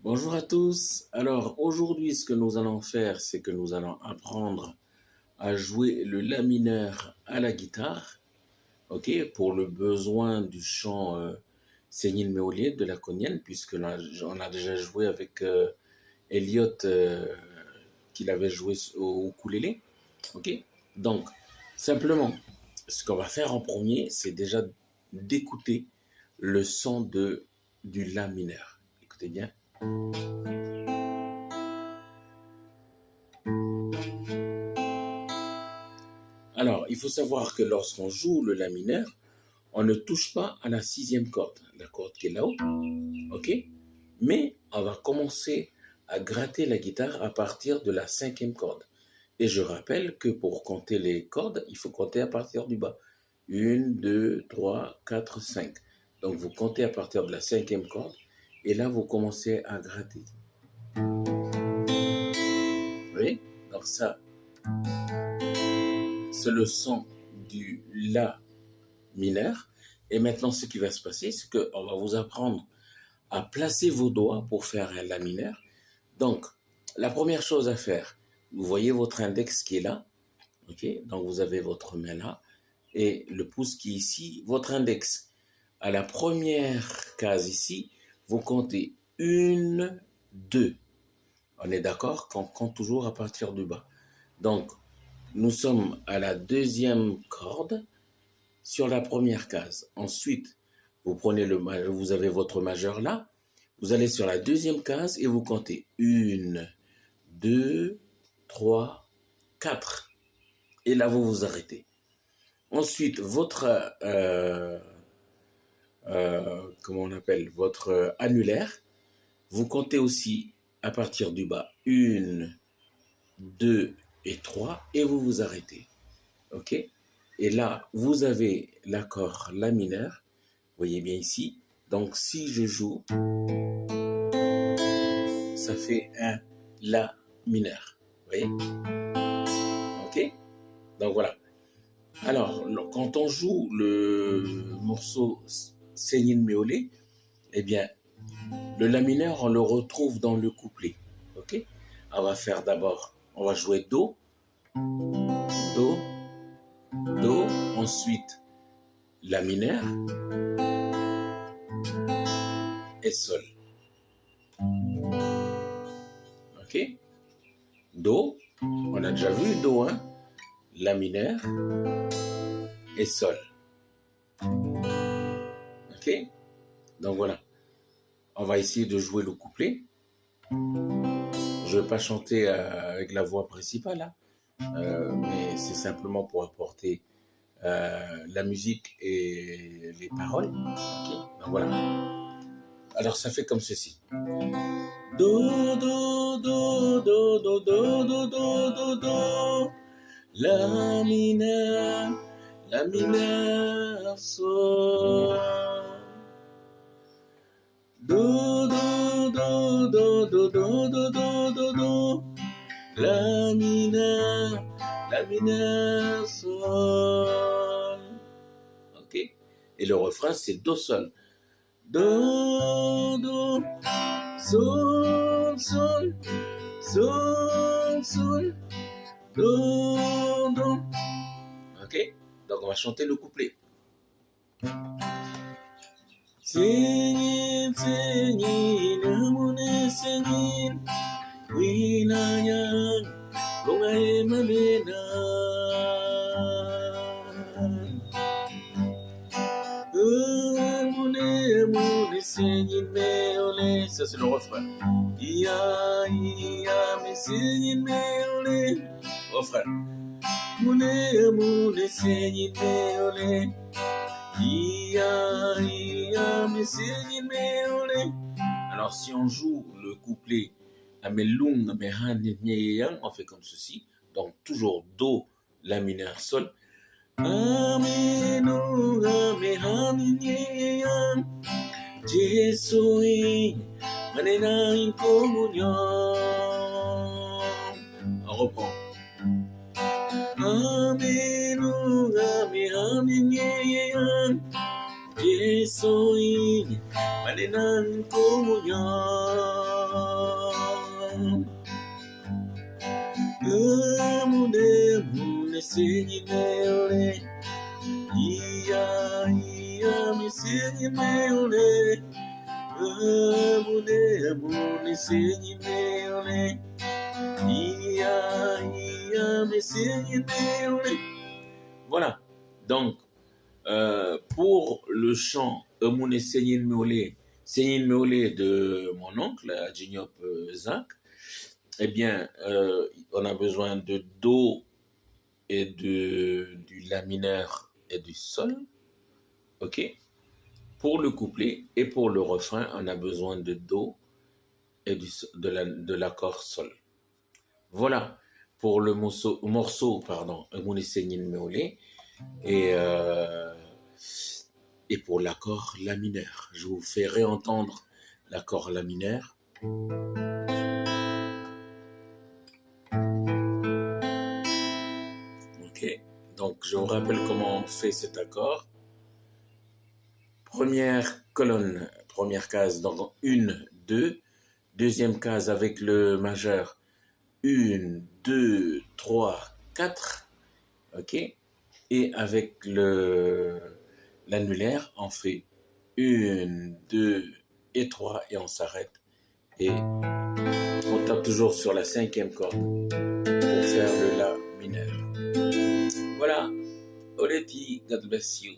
Bonjour à tous. Alors aujourd'hui, ce que nous allons faire, c'est que nous allons apprendre à jouer le la mineur à la guitare, ok, pour le besoin du chant Sénil Méolier de la Cognaine, puisque là, on a déjà joué avec Elliot, qu'il avait joué au ukulélé, ok. Donc, simplement, ce qu'on va faire en premier, c'est déjà d'écouter le son du la mineur. Écoutez bien. Alors, il faut savoir que lorsqu'on joue le la mineur, on ne touche pas à la sixième corde, la corde qui est là-haut, ok? Mais on va commencer à gratter la guitare à partir de la cinquième corde. Et je rappelle que pour compter les cordes, il faut compter à partir du bas. Une, deux, trois, quatre, cinq. Donc vous comptez à partir de la cinquième corde, et là vous commencez à gratter. Vous voyez? Donc ça, c'est le son du la mineur. Et maintenant, ce qui va se passer, c'est qu'on va vous apprendre à placer vos doigts pour faire un la mineur. Donc, la première chose à faire, vous voyez votre index qui est là, ok? Donc, vous avez votre main là, et le pouce qui est ici, votre index. À la première case ici, vous comptez une, deux. On est d'accord qu'on compte toujours à partir du bas. Donc, nous sommes à la deuxième corde, sur la première case. Ensuite, vous avez votre majeur là. Vous allez sur la deuxième case et vous comptez une, deux, trois, quatre. Et là, vous vous arrêtez. Ensuite, comment on appelle, votre annulaire, vous comptez aussi à partir du bas une, deux et trois et vous vous arrêtez. Ok? Et là, vous avez l'accord la mineur. Vous voyez bien ici. Donc, si je joue, ça fait un la mineur. Vous voyez? Ok? Donc, voilà. Alors, quand on joue le morceau Sénil Méolé, eh bien, le la mineur, on le retrouve dans le couplet. Ok? On va faire d'abord, on va jouer Do, Do, Do, ensuite la mineur et Sol. Ok? Do, on a déjà vu Do, hein? La mineur et Sol. Ok? Donc voilà. On va essayer de jouer le couplet. Je ne vais pas chanter avec la voix principale, hein, mais c'est simplement pour apporter la musique et les paroles. Okay? Donc voilà. Alors ça fait comme ceci. Do, do, do, do, do, do, do, do, do, do. La mineur, sol. Do, do, do, do, do, do, do, do, do, do. La mineur, sol. Ok? Et le refrain, c'est Do, sol. Do, do, sol, sol, sol, sol, do, do. Ok? Donc on va chanter le couplet. Singin, singin, amune singin, winayang, kungay malina. Amune singin, meole, ça c'est le refrain. Ia, me singin, meole, refrain. Amune singin, meole. Alors, si on joue le couplet on fait comme ceci. Donc, toujours Do, La mineur, Sol. On reprend. singing me, iya, iya, me singing me, mune, singing me, iya, iya, me singing me. Voilà. Donc, pour le chant Mune Singing me de mon oncle, Adjiniop Zak, eh bien, on a besoin de Do et du La mineur et du Sol, ok? Pour le couplet et pour le refrain, on a besoin de Do et de l'accord Sol. Voilà pour le morceau pardon, Mune Singing Meolé et pour l'accord La mineur. Je vous fais réentendre l'accord La mineur. Ok, donc je vous rappelle comment on fait cet accord. Première colonne, première case, donc 1, 2. Deuxième case avec le majeur, 1, 2, 3, 4. Ok, et avec l'annulaire, on fait 1, 2 et 3 et on s'arrête. Et on tape toujours sur la 5e corde pour faire le La mineur. Voilà. Oleti, God bless you.